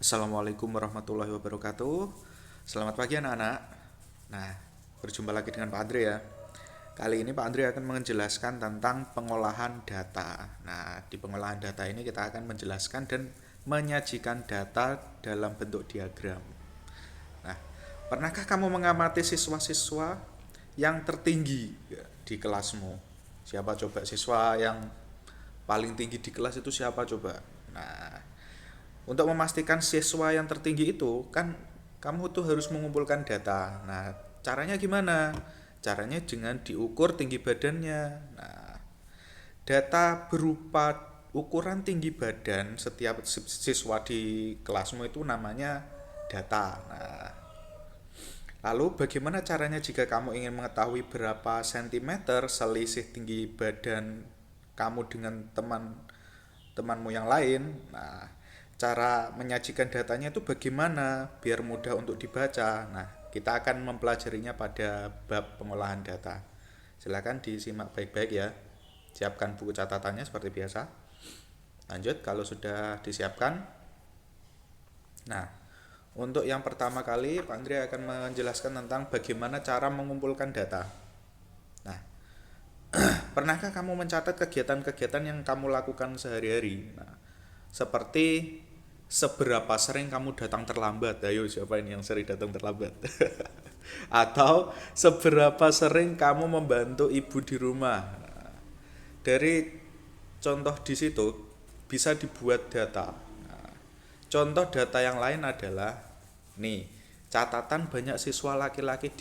Assalamualaikum warahmatullahi wabarakatuh. Selamat pagi anak-anak. Nah, berjumpa lagi dengan Pak Andre ya. Kali ini Pak Andre akan menjelaskan tentang pengolahan data. Nah, di pengolahan data ini kita akan menjelaskan dan menyajikan data dalam bentuk diagram. Nah, pernahkah kamu mengamati siswa-siswa yang tertinggi di kelasmu? Siapa coba siswa yang paling tinggi di kelas itu siapa coba? Nah, untuk memastikan siswa yang tertinggi itu kan kamu tuh harus mengumpulkan data. Nah, caranya gimana? Caranya dengan diukur tinggi badannya. Nah, data berupa ukuran tinggi badan setiap siswa di kelasmu itu namanya data. Nah, lalu bagaimana caranya jika kamu ingin mengetahui berapa sentimeter selisih tinggi badan kamu dengan temanmu yang lain? Nah, cara menyajikan datanya itu bagaimana biar mudah untuk dibaca. Nah, kita akan mempelajarinya pada bab pengolahan data. Silakan disimak baik-baik ya. Siapkan buku catatannya seperti biasa. Lanjut kalau sudah disiapkan. Nah, untuk yang pertama kali Pak Andre akan menjelaskan tentang bagaimana cara mengumpulkan data. Nah, pernahkah kamu mencatat kegiatan-kegiatan yang kamu lakukan sehari-hari? Nah, seperti seberapa sering kamu datang terlambat? Ayo, siapa ini yang sering datang terlambat? Atau seberapa sering kamu membantu ibu di rumah? Nah, dari contoh di situ bisa dibuat data. Nah, contoh data yang lain adalah nih, catatan banyak siswa laki-laki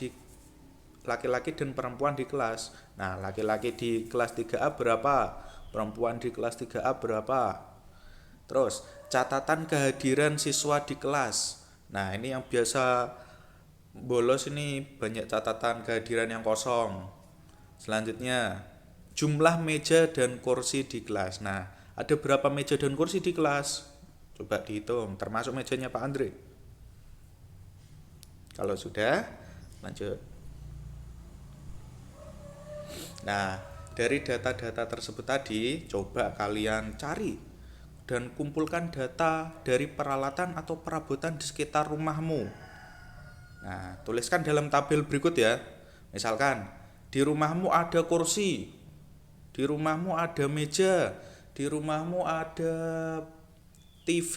dan perempuan di kelas. Nah, laki-laki di kelas 3A berapa? Perempuan di kelas 3A berapa? Terus, catatan kehadiran siswa di kelas. Nah, ini yang biasa bolos ini banyak catatan kehadiran yang kosong. Selanjutnya, jumlah meja dan kursi di kelas. Nah, ada berapa meja dan kursi di kelas? Coba dihitung, termasuk mejanya Pak Andre. Kalau sudah, lanjut. Nah, dari data-data tersebut tadi, coba kalian cari dan kumpulkan data dari peralatan atau perabotan di sekitar rumahmu. Nah, tuliskan dalam tabel berikut ya. Misalkan, di rumahmu ada kursi, di rumahmu ada meja, di rumahmu ada TV.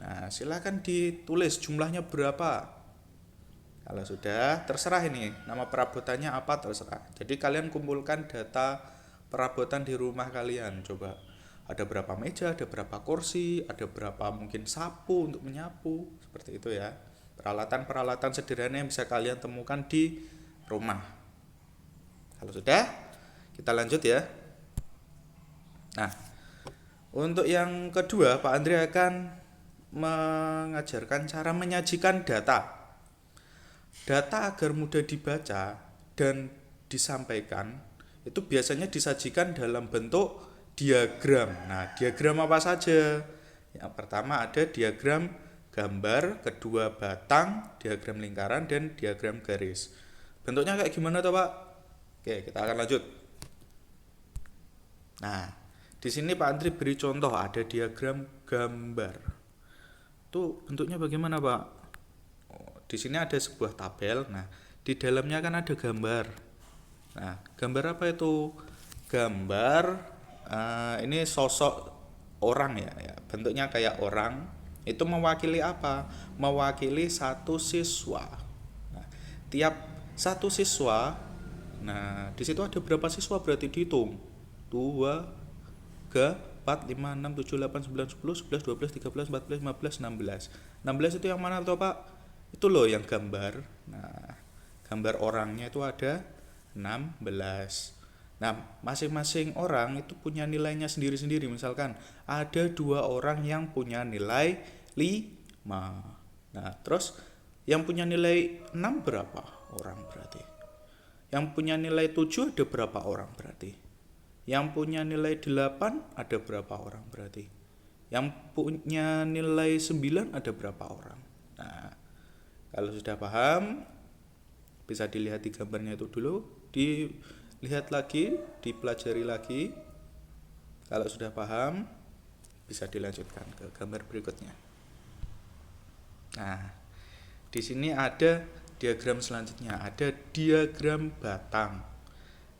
Nah, silakan ditulis jumlahnya berapa. Kalau sudah, terserah ini nama perabotannya apa terserah. Jadi kalian kumpulkan data perabotan di rumah kalian. Coba ada berapa meja, ada berapa kursi, ada berapa mungkin sapu untuk menyapu, seperti itu ya. Peralatan-peralatan sederhana yang bisa kalian temukan di rumah. Kalau sudah, kita lanjut ya. Nah, untuk yang kedua, Pak Andre akan mengajarkan cara menyajikan data. Data agar mudah dibaca dan disampaikan itu biasanya disajikan dalam bentuk diagram. Nah, diagram apa saja? Yang pertama ada diagram gambar, kedua batang, diagram lingkaran, dan diagram garis. Bentuknya kayak gimana tuh Pak? Oke, kita akan lanjut. Nah, di sini Pak Andri beri contoh ada diagram gambar. Tuh bentuknya bagaimana Pak? Di sini ada sebuah tabel. Nah, di dalamnya kan ada gambar. Nah, gambar apa itu? Gambar ini sosok orang ya. Bentuknya kayak orang. Itu mewakili apa? Mewakili satu siswa. Nah, tiap satu siswa. Nah, di situ ada berapa siswa berarti dihitung? 2, 3, 4, 5, 6, 7, 8, 9, 10, 11, 12, 13, 14, 15, 16. 16 itu yang mana tuh Pak? Itu loh yang gambar. Nah, gambar orangnya itu ada 16. Nah, masing-masing orang itu punya nilainya sendiri-sendiri. Misalkan ada 2 orang yang punya nilai 5. Nah, terus yang punya nilai 6 berapa orang berarti? Yang punya nilai 7 ada berapa orang berarti? Yang punya nilai 8 ada berapa orang berarti? Yang punya nilai 9 ada berapa orang? Nah, kalau sudah paham, bisa dilihat di gambarnya itu dulu, dilihat lagi, dipelajari lagi. Kalau sudah paham, bisa dilanjutkan ke gambar berikutnya. Nah, di sini ada diagram selanjutnya, ada diagram batang.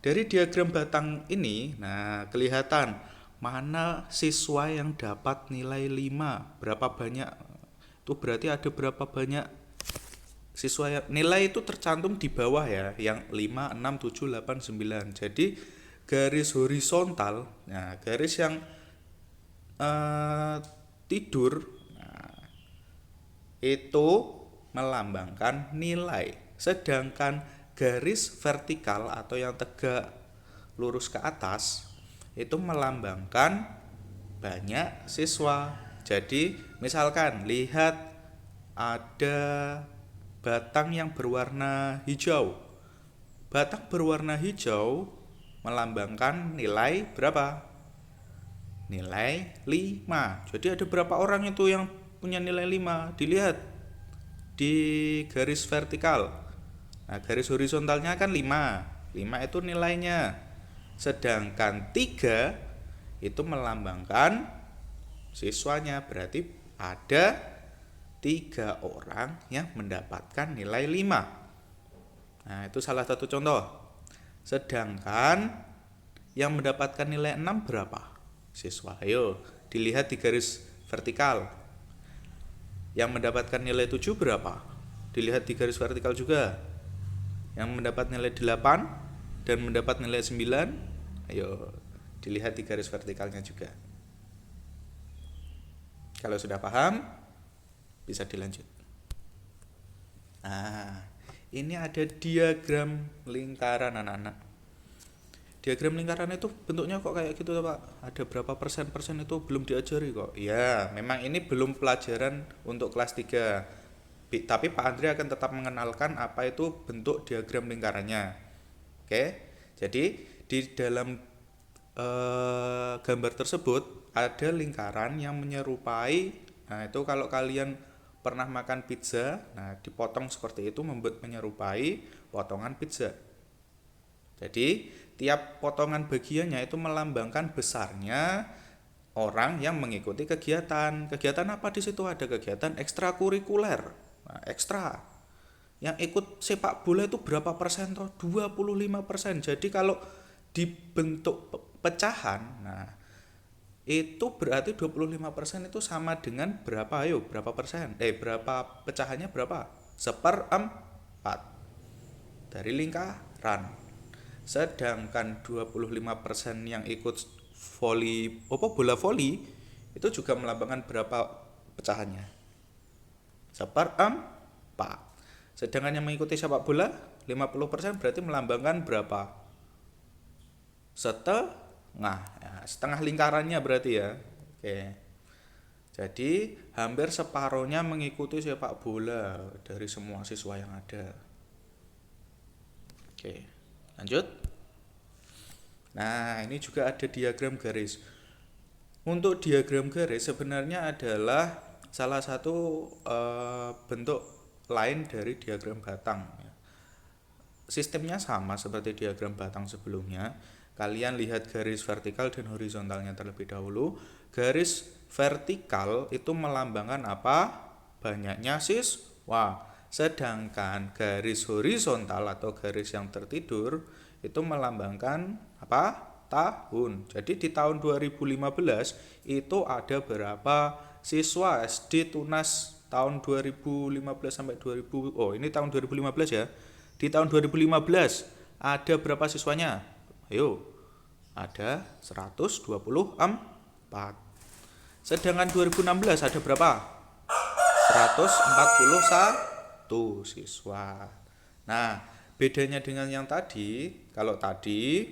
Dari diagram batang ini, nah kelihatan mana siswa yang dapat nilai 5, berapa banyak. Itu berarti ada berapa banyak siswa yang nilai itu tercantum di bawah ya, yang 5, 6, 7, 8, 9. Jadi garis horizontal, nah garis yang tidur, nah, itu melambangkan nilai. Sedangkan garis vertikal atau yang tegak lurus ke atas itu melambangkan banyak siswa. Jadi misalkan lihat ada batang yang berwarna hijau. Batang berwarna hijau melambangkan nilai berapa? Nilai 5. Jadi ada berapa orang itu yang punya nilai 5? Dilihat di garis vertikal. Nah, garis horizontalnya kan 5. 5 itu nilainya. Sedangkan 3 itu melambangkan siswanya. Berarti ada 3 orang yang mendapatkan nilai 5. Nah, itu salah satu contoh. Sedangkan yang mendapatkan nilai 6 berapa? Siswa. Ayo, dilihat di garis vertikal. Yang mendapatkan nilai 7 berapa? Dilihat di garis vertikal juga. Yang mendapat nilai 8 dan mendapat nilai 9, ayo dilihat di garis vertikalnya juga. Kalau sudah paham, bisa dilanjut. Nah, ini ada diagram lingkaran anak-anak. Diagram lingkaran itu bentuknya kok kayak gitu Pak? Ada berapa persen itu belum diajari kok? Ya, memang ini belum pelajaran untuk kelas 3. Tapi Pak Andri akan tetap mengenalkan apa itu bentuk diagram lingkarannya. Oke, jadi di dalam gambar tersebut ada lingkaran yang menyerupai. Nah, itu kalau kalian pernah makan pizza, nah dipotong seperti itu membuat menyerupai potongan pizza. Jadi tiap potongan bagiannya itu melambangkan besarnya orang yang mengikuti kegiatan. Kegiatan apa di situ? Ada kegiatan ekstrakurikuler. Nah, ekstra. Yang ikut sepak bola itu berapa persen toh? 25%. Jadi kalau dibentuk pecahan, nah itu berarti 25% itu sama dengan berapa? Ayo, berapa persen? Berapa pecahannya berapa? 1/4 dari lingkaran. Sedangkan 25% yang ikut bola voli itu juga melambangkan berapa pecahannya? 1/4. Sedangkan yang mengikuti sepak bola 50% berarti melambangkan berapa? Setengah. Ya, setengah lingkarannya berarti ya. Oke. Jadi hampir separuhnya mengikuti sepak bola dari semua siswa yang ada. Oke, lanjut. Nah, ini juga ada diagram garis. Untuk diagram garis sebenarnya adalah salah satu bentuk lain dari diagram batang. Sistemnya sama seperti diagram batang sebelumnya. Kalian lihat garis vertikal dan horizontalnya terlebih dahulu. Garis vertikal itu melambangkan apa? Banyaknya siswa. Sedangkan garis horizontal atau garis yang tertidur itu melambangkan apa? Tahun. Jadi di tahun 2015 itu ada berapa siswa SD Tunas tahun 2015 sampai 2000. Oh, ini tahun 2015 ya. Di tahun 2015 ada berapa siswanya? Ayo. Ada 124. Sedangkan 2016 ada berapa? 141 siswa. Nah, bedanya dengan yang tadi, kalau tadi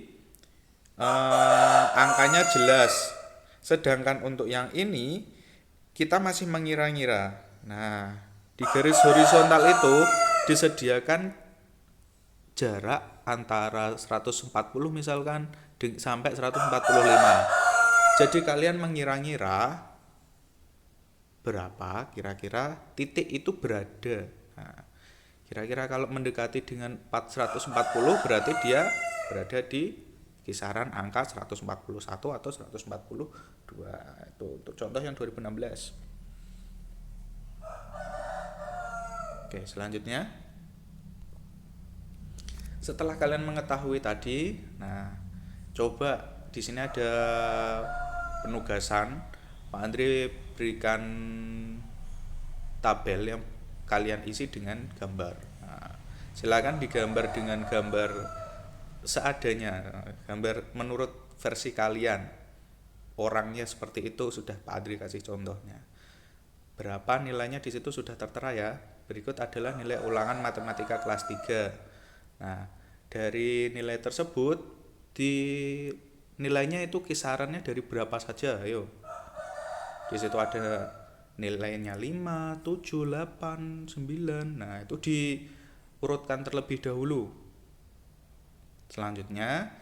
angkanya jelas. Sedangkan untuk yang ini kita masih mengira-ngira. Nah, di garis horizontal itu disediakan jarak antara 140 misalkan sampai 145. Jadi kalian mengira-ngira berapa kira-kira titik itu berada. Nah, kira-kira kalau mendekati dengan 140 berarti dia berada di kisaran angka 141 atau 142. Itu untuk contoh yang 2016. Oke, selanjutnya setelah kalian mengetahui tadi, nah coba di sini ada penugasan. Pak Andre berikan tabel yang kalian isi dengan gambar. Nah, silakan digambar dengan gambar seadanya, gambar menurut versi kalian. Orangnya seperti itu sudah Pak Andre kasih contohnya. Berapa nilainya di situ sudah tertera ya. Berikut adalah nilai ulangan matematika kelas 3. Nah, dari nilai tersebut di nilainya itu kisarannya dari berapa saja, ayo. Di situ ada nilainya 5, 7, 8, 9. Nah, itu diurutkan terlebih dahulu. Selanjutnya,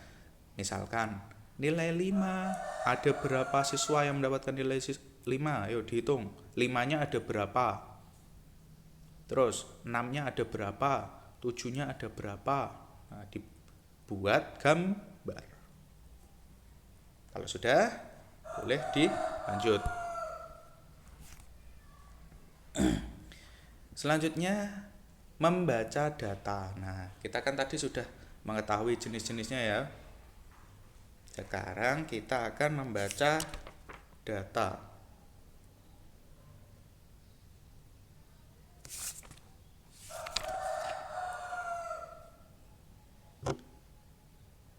misalkan nilai 5, ada berapa siswa yang mendapatkan nilai 5? Ayo dihitung. 5-nya ada berapa? Terus 6-nya ada berapa? 7-nya ada berapa? Nah, dibuat gambar. Kalau sudah, boleh dilanjut. Selanjutnya, membaca data. Nah, kita kan tadi sudah mengetahui jenis-jenisnya ya. Sekarang kita akan membaca data.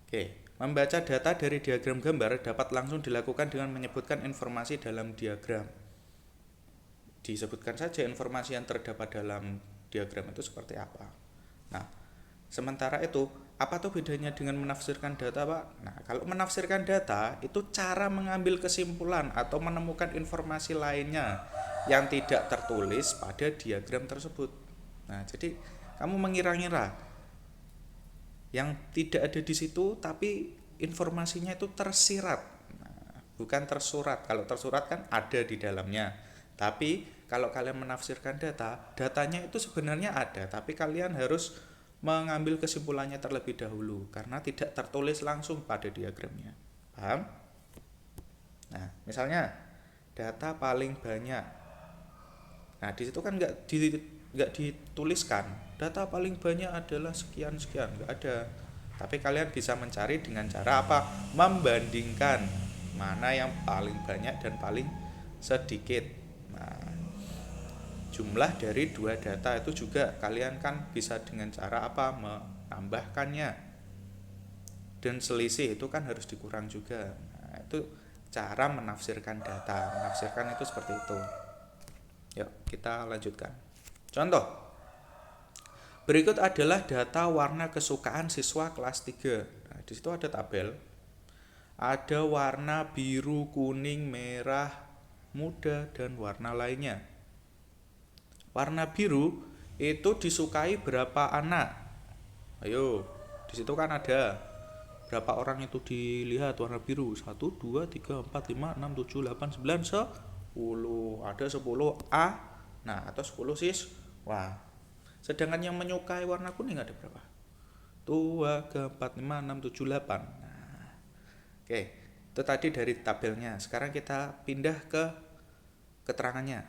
Oke, membaca data dari diagram gambar dapat langsung dilakukan dengan menyebutkan informasi dalam diagram. Disebutkan saja informasi yang terdapat dalam diagram itu seperti apa. Nah, sementara itu, apa tuh bedanya dengan menafsirkan data, Pak? Nah, kalau menafsirkan data itu cara mengambil kesimpulan atau menemukan informasi lainnya yang tidak tertulis pada diagram tersebut. Nah, jadi kamu mengira-ngira yang tidak ada di situ tapi informasinya itu tersirat. Nah, bukan tersurat. Kalau tersurat kan ada di dalamnya. Tapi kalau kalian menafsirkan data, datanya itu sebenarnya ada, tapi kalian harus mengambil kesimpulannya terlebih dahulu karena tidak tertulis langsung pada diagramnya. Paham? Nah, misalnya data paling banyak. Nah, di situ kan nggak dituliskan data paling banyak adalah sekian sekian, nggak ada. Tapi kalian bisa mencari dengan cara apa? Membandingkan mana yang paling banyak dan paling sedikit. Nah, jumlah dari dua data itu juga kalian kan bisa dengan cara apa? Menambahkannya. Dan selisih itu kan harus dikurang juga. Nah, itu cara menafsirkan data. Menafsirkan itu seperti itu. Yuk, kita lanjutkan. Contoh. Berikut adalah data warna kesukaan siswa kelas 3. Nah, di situ ada tabel. Ada warna biru, kuning, merah, muda, dan warna lainnya. Warna biru itu disukai berapa anak? Ayo, di situ kan ada berapa orang itu dilihat warna biru? 1, 2, 3, 4, 5, 6, 7, 8, 9, 10. Ada 10 A. Nah, atau 10 siswa. Sedangkan yang menyukai warna kuning ada berapa? 2, 3, 4, 5, 6, 7, 8. Nah, oke, itu tadi dari tabelnya. Sekarang kita pindah ke keterangannya.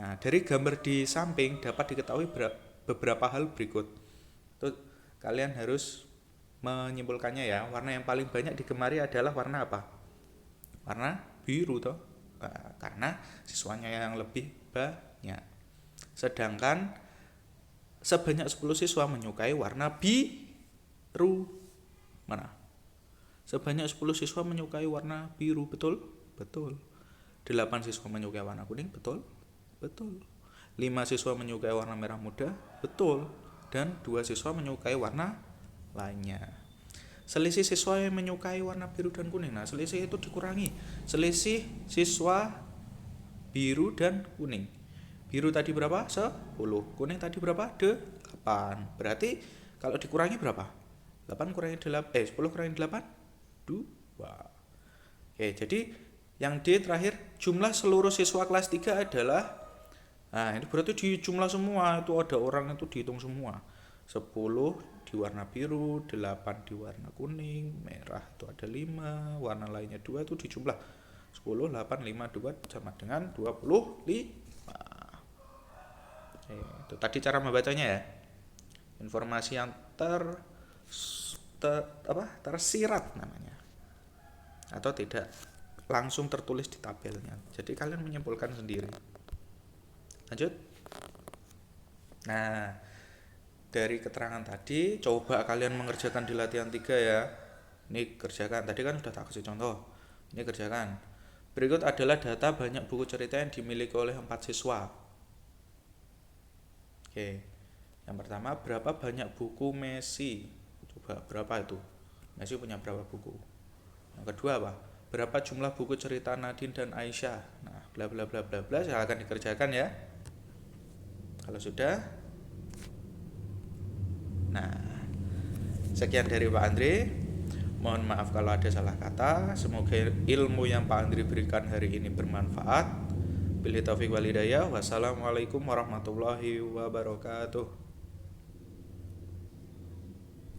Nah, dari gambar di samping dapat diketahui beberapa hal berikut. Itu kalian harus menyimpulkannya ya. Warna yang paling banyak digemari adalah warna apa? Warna biru toh. Nah, karena siswanya yang lebih banyak. Sedangkan sebanyak 10 siswa menyukai warna biru. Mana? Sebanyak 10 siswa menyukai warna biru, betul? Betul. 8 siswa menyukai warna kuning, betul? Betul. 5 siswa menyukai warna merah muda, betul. Dan 2 siswa menyukai warna lainnya. Selisih siswa yang menyukai warna biru dan kuning. Nah, selisih itu dikurangi. Selisih siswa biru dan kuning. Biru tadi berapa? 10. Kuning tadi berapa? 8. Berarti kalau dikurangi berapa? 8 kurangi 8, 10 kurangi 8? 2. Oke, jadi yang D terakhir, jumlah seluruh siswa kelas 3 adalah, nah ini berarti di jumlah semua, itu ada orang itu dihitung semua. 10 di warna biru, 8 di warna kuning, merah itu ada 5, warna lainnya 2 itu dijumlah. 10, 8, 5, 2 sama dengan 25. Itu tadi cara membacanya ya. Informasi yang tersirat namanya. Atau tidak langsung tertulis di tabelnya. Jadi kalian menyimpulkan sendiri. Lanjut. Nah, dari keterangan tadi coba kalian mengerjakan di latihan 3 ya. Ini kerjakan. Tadi kan udah tak kasih contoh. Ini kerjakan. Berikut adalah data banyak buku cerita yang dimiliki oleh 4 siswa. Oke. Yang pertama, berapa banyak buku Messi? Coba berapa itu? Messi punya berapa buku? Yang kedua apa? Berapa jumlah buku cerita Nadine dan Aisyah? Nah, bla bla bla bla bla, silakan dikerjakan ya. Kalau sudah. Nah, sekian dari Pak Andre. Mohon maaf kalau ada salah kata. Semoga ilmu yang Pak Andri berikan hari ini bermanfaat. Billahi taufiq wal hidayah. Wassalamualaikum warahmatullahi wabarakatuh.